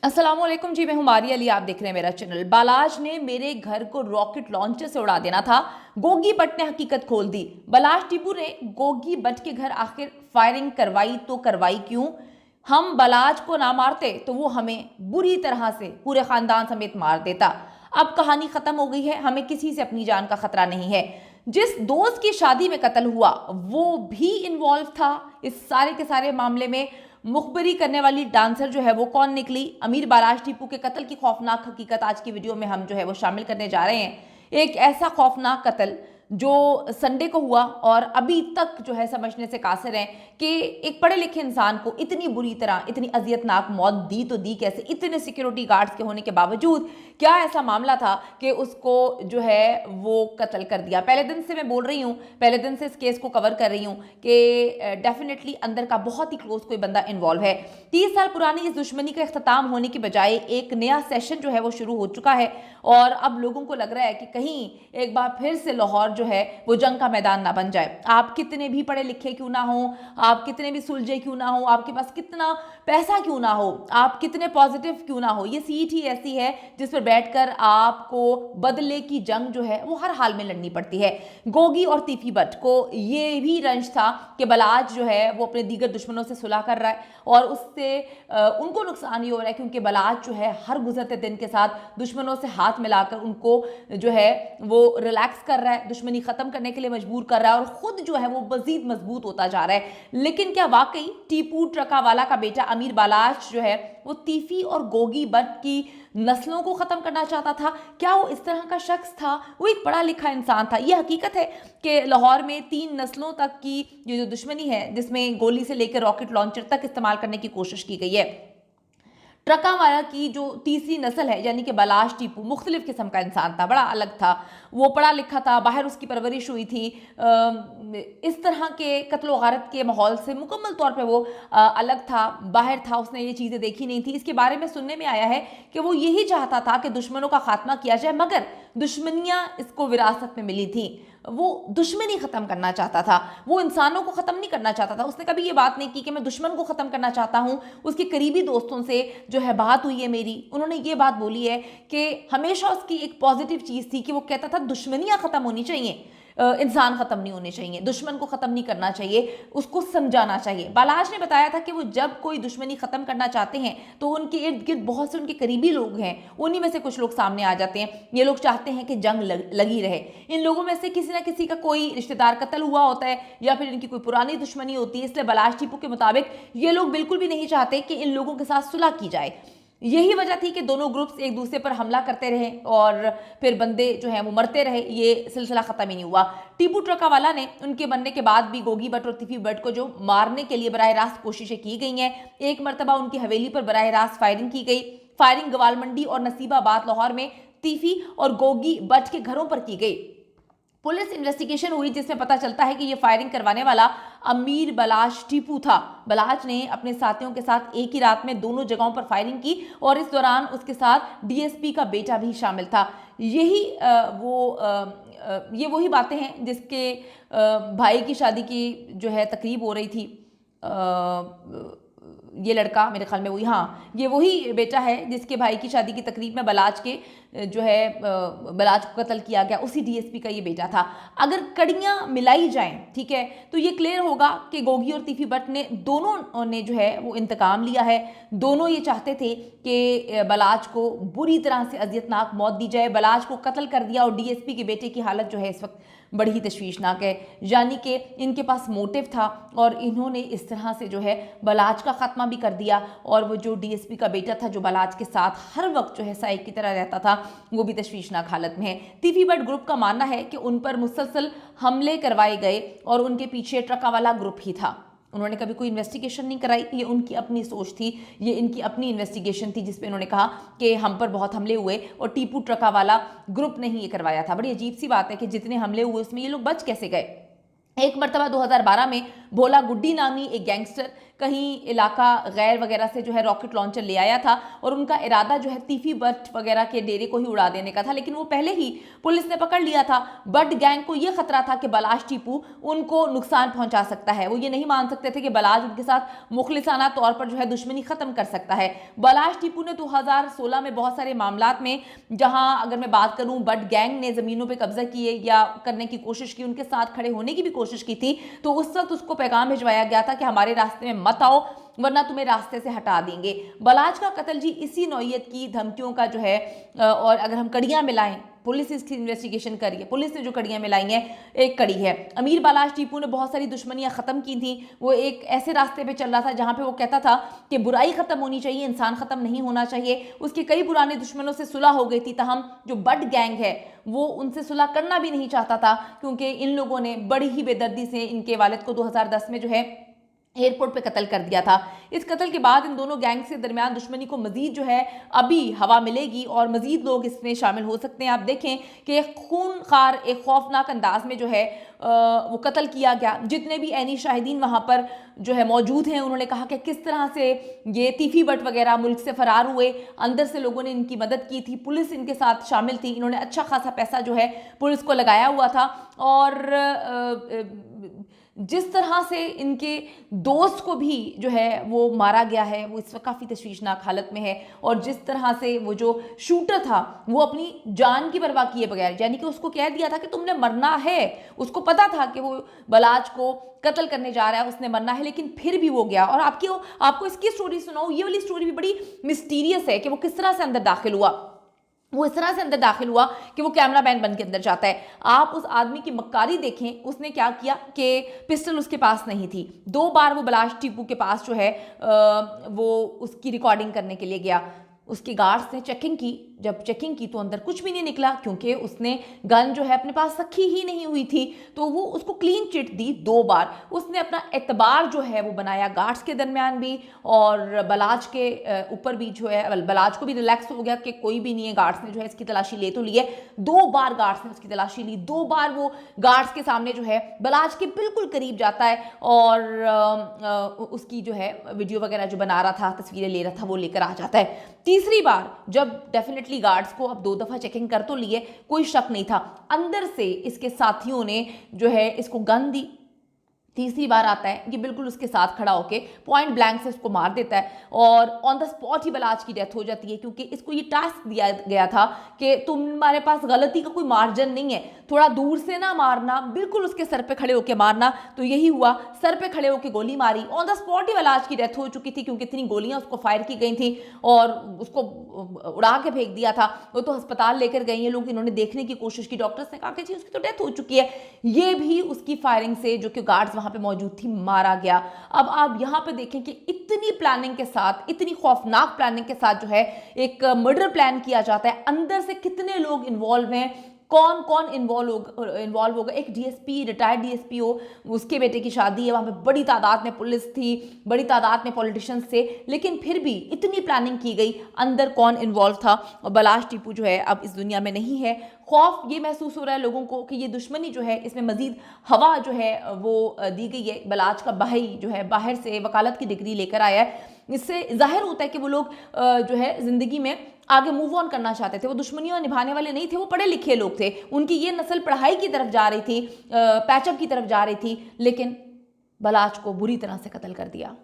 अस्सलामुअलैकुम जी, मैं हूं मारिया अली। आप देख रहे हैं मेरा चैनल। बालाज ने मेरे घर को रॉकेट लॉन्चर से उड़ा देना था। गोगी बट ने हकीकत खोल दी। बालाज टीपू ने गोगी बट के घर आखिर फायरिंग करवाई तो करवाई क्यों? हम बालाज को ना मारते तो वो हमें बुरी तरह से पूरे खानदान समेत मार देता। अब कहानी खत्म हो गई है, हमें किसी से अपनी जान का खतरा नहीं है। जिस दोस्त की शादी में कत्ल हुआ वो भी इन्वॉल्व था इस सारे के सारे मामले में। मुखबरी करने वाली डांसर जो है वो कौन निकली? अमीर बालाज टीपू के कत्ल की खौफनाक हकीकत आज की वीडियो में हम जो है वो शामिल करने जा रहे हैं। एक ऐसा खौफनाक कत्ल जो संडे को हुआ और अभी तक जो है समझने से कासिर हैं कि एक पढ़े लिखे इंसान को इतनी बुरी तरह इतनी अजियतनाक मौत दी तो दी कैसे, इतने सिक्योरिटी गार्ड्स के होने के बावजूद। क्या ऐसा मामला था कि उसको जो है वो कत्ल कर दिया? पहले दिन से मैं बोल रही हूँ, पहले दिन से इस केस को कवर कर रही हूँ कि डेफिनेटली अंदर का बहुत ही क्लोज कोई बंदा इन्वॉल्व है। 30 साल पुरानी इस दुश्मनी का इख्तिताम होने की बजाय एक नया सेशन जो है वो शुरू हो चुका है और अब लोगों को लग रहा है कि कहीं एक बार फिर से लाहौर जो है वो जंग का मैदान ना बन जाए। आप कितने भी पढ़े लिखे क्यों ना हो, आप कितने भी सुलझे क्यों ना हो, आपके पास कितना पैसा क्यों ना हो, आप कितने पॉजिटिव क्यों ना हो, ये सीट ही ऐसी है जिस पर बैठकर आपको बदले की जंग जो है वो हर हाल में लड़नी पड़ती है। गोगी और तीफी बट को ये भी रंज था कि बलाज जो है वो अपने दीगर दुश्मनों से सुलह कर रहा है और उससे उनको नुकसान ही हो रहा है क्योंकि बलाज जो है हर गुजरते दिन के साथ दुश्मनों से हाथ मिलाकर उनको जो है वो रिलैक्स कर रहा है, दुश्मनी खत्म करने के लिए मजबूर कर रहा है और खुद जो है वो मजीद मजबूत होता जा रहा है। लेकिन क्या वाकई टीपू ट्रकावाला का बेटा अमीर बालाज जो है वो तीफी और गोगी बट की नस्लों को खत्म करना चाहता था? क्या वो इस तरह का शख्स था? वो एक पढ़ा लिखा इंसान था। यह हकीकत है कि लाहौर में 3 नस्लों तक की ये जो दुश्मनी है जिसमें गोली से लेकर रॉकेट लॉन्चर तक इस्तेमाल करने की कोशिश की गई है। ट्रकावाला की जो तीसरी नस्ल है यानी कि बालाज टीपू मुख्तलिफ किस्म का इंसान था, बड़ा अलग था। वो पढ़ा लिखा था, बाहर उसकी परवरिश हुई थी। इस तरह के कत्ल वारत के माहौल से मुकम्मल तौर पे वो अलग था, बाहर था, उसने ये चीज़ें देखी नहीं थी। इसके बारे में सुनने में आया है कि वो यही चाहता था कि दुश्मनों का खात्मा किया जाए, मगर दुश्मनियाँ इसको विरासत में मिली थी। वो दुश्मनी खत्म करना चाहता था, वो इंसानों को ख़त्म नहीं करना चाहता था। उसने कभी ये बात नहीं की कि मैं दुश्मन को ख़त्म करना चाहता हूँ। उसके करीबी दोस्तों से जो है बात हुई है मेरी, उन्होंने ये बात बोली है कि हमेशा उसकी एक पॉजिटिव चीज़ थी कि वो कहता था दुश्मनियाँ ख़त्म होनी चाहिए, इंसान ख़त्म नहीं होने चाहिए, दुश्मन को ख़त्म नहीं करना चाहिए, उसको समझाना चाहिए। बालाज ने बताया था कि वो जब कोई दुश्मनी ख़त्म करना चाहते हैं तो उनके इर्द गिर्द बहुत से उनके करीबी लोग हैं, उन्हीं में से कुछ लोग सामने आ जाते हैं। ये लोग चाहते हैं कि जंग लगी रहे। इन लोगों में से किसी ना किसी का कोई रिश्तेदार कत्ल हुआ होता है या फिर इनकी कोई पुरानी दुश्मनी होती है। इसलिए बालाज टीपू के मुताबिक ये लोग बिल्कुल भी नहीं चाहते कि इन लोगों के साथ सुलह की जाए। यही वजह थी कि दोनों ग्रुप्स एक दूसरे पर हमला करते रहे और फिर बंदे जो हैं वो मरते रहे, ये सिलसिला ख़त्म ही नहीं हुआ। टीपू ट्रकावाला ने उनके बनने के बाद भी गोगी बट और तीफी बट को जो मारने के लिए बराह रास्त कोशिशें की गई हैं। एक मरतबा उनकी हवेली पर बराह रास्त फायरिंग की गई। फायरिंग गवालमंडी और नसीबाबाद लाहौर में तीफी और गोगी बट के घरों पर की गई। पुलिस इन्वेस्टिगेशन हुई जिसमें पता चलता है कि ये फायरिंग करवाने वाला अमीर बालाज टीपू था। बालाज ने अपने साथियों के साथ एक ही रात में दोनों जगहों पर फायरिंग की और इस दौरान उसके साथ डीएसपी का बेटा भी शामिल था। यही ये वही बातें हैं जिसके भाई की शादी की जो है तकरीब हो रही थी। ये लड़का मेरे ख्याल में वही, हाँ, ये वही बेटा है जिसके भाई की शादी की तकरीब में बलाज के जो है बलाज को कत्ल किया गया, उसी डीएसपी का ये बेटा था। अगर कड़ियाँ मिलाई जाएं, ठीक है, तो ये क्लियर होगा कि गोगी और तीफी बट ने दोनों ने जो है वो इंतकाम लिया है। दोनों ये चाहते थे कि बलाज को बुरी तरह से अजियतनाक मौत दी जाए, बलाज को कत्ल कर दिया और डीएसपी के बेटे की हालत जो है इस वक्त बड़ी ही तशवीशनाक है। यानी कि इनके पास मोटिव था और इन्होंने इस तरह से जो है बलाज का खात्मा भी कर दिया और वो जो डीएसपी का बेटा था जो बलाज के साथ हर वक्त जो है साइक की तरह रहता था वो भी तशवीशनाक हालत में है। तीफी बट ग्रुप का मानना है कि उन पर मुसलसल हमले करवाए गए और उनके पीछे ट्रकावाला ग्रुप ही था। उन्होंने कभी कोई इन्वेस्टिगेशन नहीं कराई, ये उनकी अपनी सोच थी, ये इनकी अपनी इन्वेस्टिगेशन थी जिसपे उन्होंने कहा कि हम पर बहुत हमले हुए और टीपू ट्रकावाला ग्रुप ने ही ये करवाया था। बड़ी अजीब सी बात है कि जितने हमले हुए उसमें ये लोग बच कैसे गए। एक मरतबा 2012 में भोला गुड्डी नामी एक गैंगस्टर कहीं इलाका गैर वगैरह से जो है रॉकेट लॉन्चर ले आया था और उनका इरादा जो है तीफी भट्ट वगैरह के डेरे को ही उड़ा देने का था, लेकिन वो पहले ही पुलिस ने पकड़ लिया था। भट्ट गैंग को ये खतरा था कि बलाश टीपू उनको नुकसान पहुंचा सकता है। वो ये नहीं मान सकते थे कि बलाश उनके साथ मुखलिसाना तौर पर जो है दुश्मनी खत्म कर सकता है। बलाश टीपू ने 2016 में बहुत सारे मामलात में, जहां अगर मैं बात करूं भट्ट गैंग ने जमीनों पे कब्जा किए या करने की कोशिश की, उनके साथ खड़े होने की भी कोशिश की थी, तो उस वक्त उसको पैगाम भिजवाया गया था कि हमारे रास्ते में मत आओ वरना तुम्हें रास्ते से हटा देंगे। बलाज का कत्ल जी इसी नौइयत की धमकियों का जो है, और अगर हम कड़ियां मिलाएं, पुलिस इसकी इन्वेस्टिगेशन कर रही है, पुलिस ने जो कड़ियां मिलाई हैं एक कड़ी है। अमीर बलाश टीपू ने बहुत सारी दुश्मनियां खत्म की थी। वो एक ऐसे रास्ते पे चल रहा था जहां पे वो कहता था कि बुराई खत्म होनी चाहिए, इंसान खत्म नहीं होना चाहिए। उसके कई पुराने दुश्मनों से सुलह हो गई थी, तहम जो भट्ट गैंग है वो उनसे सुलह करना भी नहीं चाहता था, क्योंकि इन लोगों ने बड़ी ही बेदर्दी से इनके वालिद को 2010 में जो है एयरपोर्ट पे कत्ल कर दिया था। इस कत्ल के बाद इन दोनों गैंग के दरमियान दुश्मनी को मजीद जो है अभी हवा मिलेगी और मजीद लोग इसमें शामिल हो सकते हैं। आप देखें कि खूनखार एक खौफनाक अंदाज में जो है वो कत्ल किया गया। जितने भी ऐनी शाहिदीन वहाँ पर जो है मौजूद हैं, उन्होंने कहा कि किस तरह से ये तीफी भट्ट वगैरह मुल्क से फरार हुए, अंदर से लोगों ने इनकी मदद की थी, पुलिस इनके साथ शामिल थी, इन्होंने अच्छा खासा पैसा जो है पुलिस को लगाया हुआ था। और जिस तरह से इनके दोस्त को भी जो है वो मारा गया है, वो इस वक्त काफ़ी तशवीशनाक हालत में है। और जिस तरह से वो जो शूटर था वो अपनी जान की परवाह किए बगैर, यानी कि उसको कह दिया था कि तुमने मरना है, उसको पता था कि वो बलाज को कत्ल करने जा रहा है, उसने मरना है, लेकिन फिर भी वो गया। और आपको इसकी स्टोरी सुनाऊं, ये वाली स्टोरी भी बड़ी मिस्टीरियस है कि वो किस तरह से अंदर दाखिल हुआ। वो इस तरह से अंदर दाखिल हुआ कि वो कैमरामैन बन के अंदर जाता है। आप उस आदमी की मक्कारी देखें, उसने क्या किया कि पिस्टल उसके पास नहीं थी। 2 बार वो बलाश टीपू के पास जो है वो उसकी रिकॉर्डिंग करने के लिए गया। उसके गार्ड्स ने चेकिंग की, जब चेकिंग की तो अंदर कुछ भी नहीं निकला, क्योंकि उसने गन जो है अपने पास रखी ही नहीं हुई थी। तो वो उसको क्लीन चिट दी 2 बार। उसने अपना एतबार जो है वो बनाया गार्ड्स के दरमियान भी और बलाज के ऊपर भी जो है, बलाज को भी रिलैक्स हो गया कि कोई भी नहीं है, गार्ड्स ने जो है इसकी तलाशी ले तो ली है। 2 बार गार्ड्स ने उसकी तलाशी ली, 2 बार वो गार्ड्स के सामने जो है बलाज के बिल्कुल करीब जाता है और उसकी जो है वीडियो वगैरह जो बना रहा था, तस्वीरें ले रहा था, वो लेकर आ जाता है। तीसरी बार जब डेफिनेटली गार्ड्स को अब 2 दफ़ा चेकिंग कर तो लिए, कोई शक नहीं था, अंदर से इसके साथियों ने जो है इसको गन दी। तीसरी बार आता है, ये बिल्कुल उसके साथ खड़ा होके पॉइंट ब्लैंक से उसको मार देता है और ऑन द स्पॉट ही बलाज की डेथ हो जाती है, क्योंकि इसको ये टास्क दिया गया था कि तुम्हारे पास गलती का कोई मार्जिन नहीं है, थोड़ा दूर से ना मारना, बिल्कुल उसके सर पे खड़े होके मारना। तो यही हुआ, सर पे खड़े होके गोली मारी, ऑन द स्पॉट ही बलाज की डेथ हो चुकी थी, क्योंकि इतनी गोलियां उसको फायर की गई थी और उसको उड़ा के फेंक दिया था। वो तो अस्पताल लेकर गए हैं लोग, इन्होंने देखने की कोशिश की, डॉक्टर्स ने कहा कि जी उसकी तो डेथ हो चुकी है। ये भी उसकी फायरिंग से, जो कि गार्ड्स वहां पे मौजूद थी, मारा गया। अब आप यहां पे देखें कि इतनी प्लानिंग के साथ, इतनी खौफनाक प्लानिंग के साथ जो है एक मर्डर प्लान किया जाता है। अंदर से कितने लोग इन्वॉल्व हैं, कौन कौन इन्वॉल्व होगा। एक डीएसपी, रिटायर्ड डीएसपी हो, उसके बेटे की शादी है, वहाँ पे बड़ी तादाद में पुलिस थी, बड़ी तादाद में पॉलिटिशियंस थे, लेकिन फिर भी इतनी प्लानिंग की गई, अंदर कौन इन्वॉल्व था। और बलाश टीपू जो है अब इस दुनिया में नहीं है। खौफ ये महसूस हो रहा है लोगों को कि ये दुश्मनी जो है इसमें मजीद हवा जो है वो दी गई है। बलाज का भाई जो है बाहर से वकालत की डिग्री लेकर आया है, इससे जाहिर होता है कि वो लोग जो है ज़िंदगी में आगे मूव ऑन करना चाहते थे। वो दुश्मनियों निभाने वाले नहीं थे, वो पढ़े लिखे लोग थे, उनकी ये नस्ल पढ़ाई की तरफ जा रही थी, पैचअप की तरफ जा रही थी, लेकिन बलाज को बुरी तरह से कत्ल कर दिया।